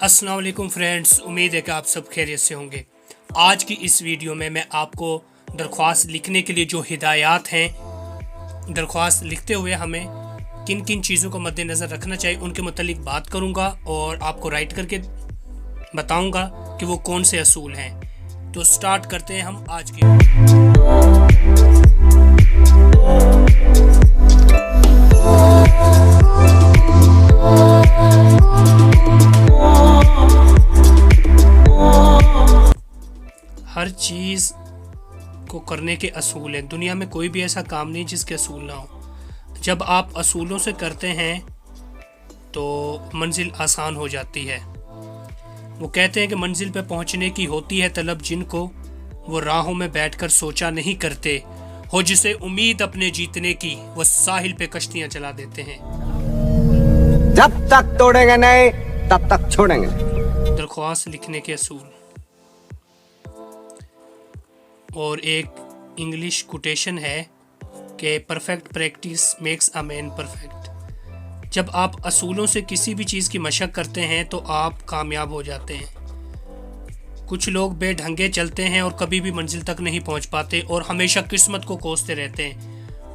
अस्सलाम वालेकुम फ्रेंड्स, उम्मीद है कि आप सब खैरियत से होंगे। आज की इस वीडियो में मैं आपको दरख्वास्त लिखने के लिए जो हिदायत हैं, दरख्वास्त लिखते हुए हमें किन किन चीज़ों को मद्देनज़र रखना चाहिए उनके मुतालिक बात करूंगा और आपको राइट करके बताऊंगा कि वो कौन से असूल हैं। तो स्टार्ट करते हैं हम आज की। हर चीज़ को करने के असूल हैं। दुनिया में कोई भी ऐसा काम नहीं जिसके असूल ना हो। जब आप असूलों से करते हैं तो मंजिल आसान हो जाती है। वो कहते हैं कि मंजिल पे पहुंचने की होती है तलब जिनको, वो राहों में बैठकर सोचा नहीं करते, हो जिसे उम्मीद अपने जीतने की, वो साहिल पे कश्तियां चला देते हैं। जब तक तोड़ेंगे नहीं तब तक छोड़ेंगे। दरख्वास्त लिखने के असूल। और एक इंग्लिश कोटेशन है कि perfect practice makes a man perfect. जब आप असूलों से किसी भी चीज़ की मशक करते हैं तो आप कामयाब हो जाते हैं। कुछ लोग बेढंगे चलते हैं और कभी भी मंजिल तक नहीं पहुंच पाते और हमेशा किस्मत को कोसते रहते हैं,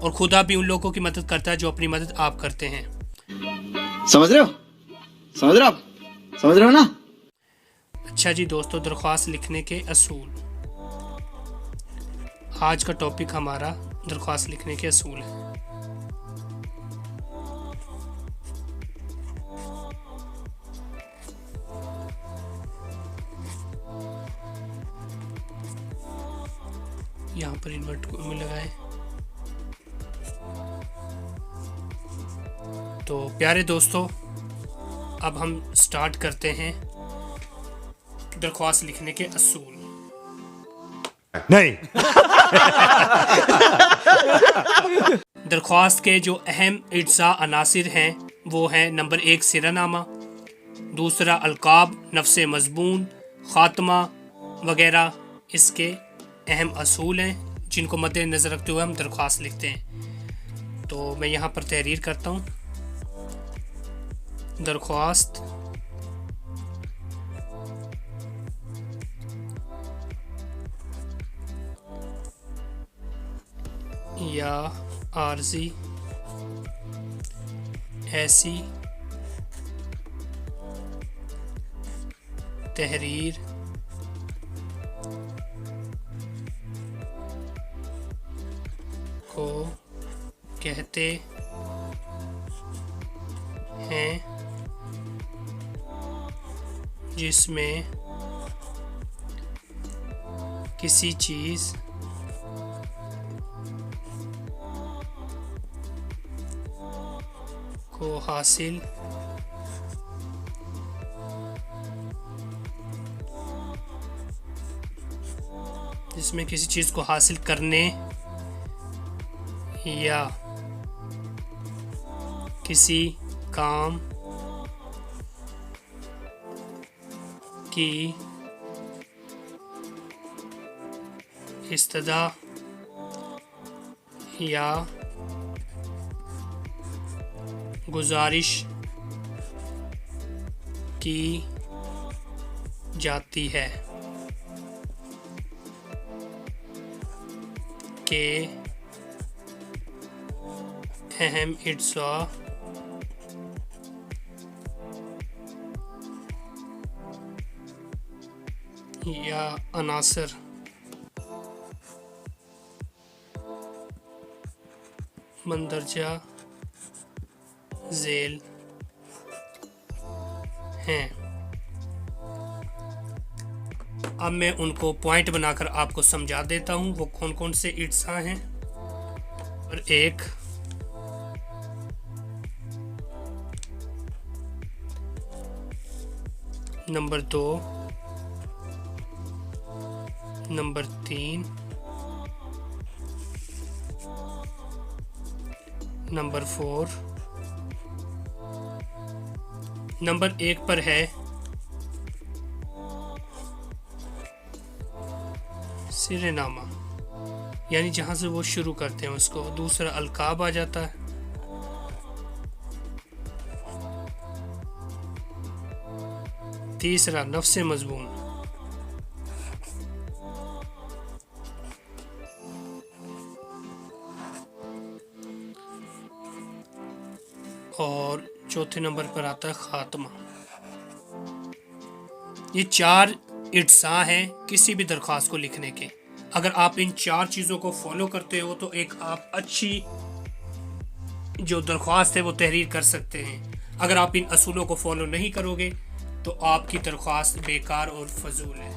और खुदा भी उन लोगों की मदद करता है जो अपनी मदद आप करते हैं। समझ रहे हो? समझ रहे हो आप? समझ रहे हो ना? अच्छा जी दोस्तों, दरख्वास्त लिखने के असूल। आज का टॉपिक हमारा दरख्वास्त लिखने के असूल है। यहाँ पर इन्वर्ट में लगाए। तो प्यारे दोस्तों, अब हम स्टार्ट करते हैं दरख्वास्त लिखने के असूल। नहीं। दरख्वास्त के जो अहम इज्जा अनासिर हैं वो हैं, नंबर 1 सिरानामा, दूसरा अलकाब, नफ्स मज़बून, ख़ात्मा वगैरह इसके अहम असूल हैं जिनको मद्देनज़र रखते हुए हम दरख्वास्त लिखते हैं। तो मैं यहाँ पर तहरीर करता हूँ। दरख्वास्त या आर्जी ऐसी तहरीर को कहते हैं जिसमें किसी चीज़ को हासिल जिसमें किसी चीज़ को हासिल करने या किसी काम की इस्तदा या गुजारिश की जाती है के अहम इज्जा या अनासर मंदरजा झेल हैं। अब मैं उनको पॉइंट बनाकर आपको समझा देता हूं वो कौन कौन से इज्जा हैं। और एक, नंबर 2, नंबर 3, नंबर 4। नंबर 1 पर है सिरेनामा, यानी जहाँ से वो शुरू करते हैं उसको। दूसरा अलकाब आ जाता है, तीसरा, नफ्स मजबून। और चौथे नंबर पर आता है खात्मा। ये 4 इज्जा हैं किसी भी दरख्वास्त को लिखने के। अगर आप इन 4 चीज़ों को फॉलो करते हो तो एक आप अच्छी जो दरख्वास्त है वो तहरीर कर सकते हैं। अगर आप इन असूलों को फॉलो नहीं करोगे तो आपकी दरख्वास्त बेकार और फजूल है।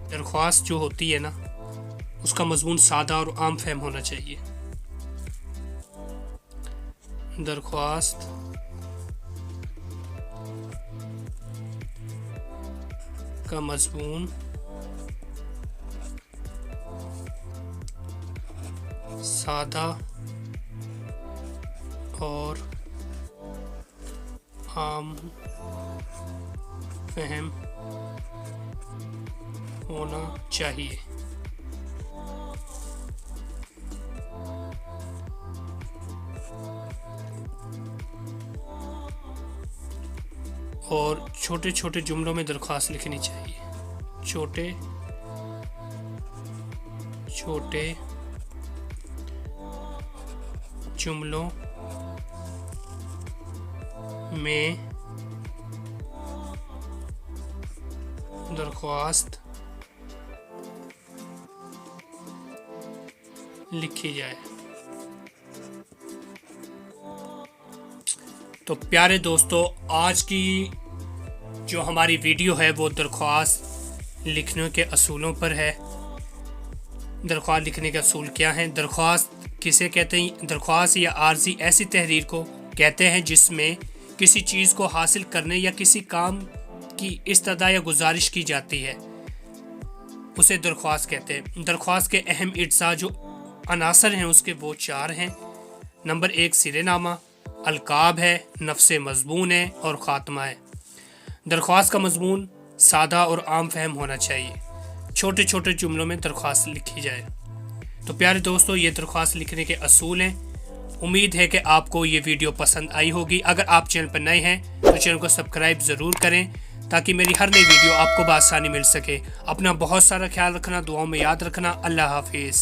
दरख्वास्त जो होती है ना, उसका मजमून सादा और आम फहम होना चाहिए। दरख्वास्त का मजमून सादा और आम फहम होना चाहिए। और छोटे छोटे जुमलों में दरख्वास्त लिखनी चाहिए। छोटे छोटे जुमलों में दरख्वास्त लिखी जाए। तो प्यारे दोस्तों, आज की जो हमारी वीडियो है वो दरख्वास्त लिखने के असूलों पर है। दरख्वास्त लिखने के असूल क्या हैं? दरख्वास्त किसे कहते हैं? दरख्वास्त या आर्जी ऐसी तहरीर को कहते हैं जिसमें किसी चीज़ को हासिल करने या किसी काम की इस्तदा या गुजारिश की जाती है, उसे दरख्वास्त कहते हैं। दरख्वास्त के अहम इज्जा जो अनासर हैं उसके वो 4 हैं। नंबर 1 सिरेनामा, अलकाब है, नफ्स मजबून है और ख़ात्मा है। दरख्वास्त का मजमून सादा और आम फहम होना चाहिए। छोटे छोटे जुमलों में दरख्वास्त लिखी जाए। तो प्यारे दोस्तों, ये दरख्वास्त लिखने के असूल हैं। उम्मीद है कि आपको ये वीडियो पसंद आई होगी। अगर आप चैनल पर नए हैं तो चैनल को सब्सक्राइब ज़रूर करें ताकि मेरी हर नई वीडियो आपको बआसानी मिल सके। अपना बहुत सारा ख्याल रखना, दुआओं में याद रखना। अल्लाह हाफिज़।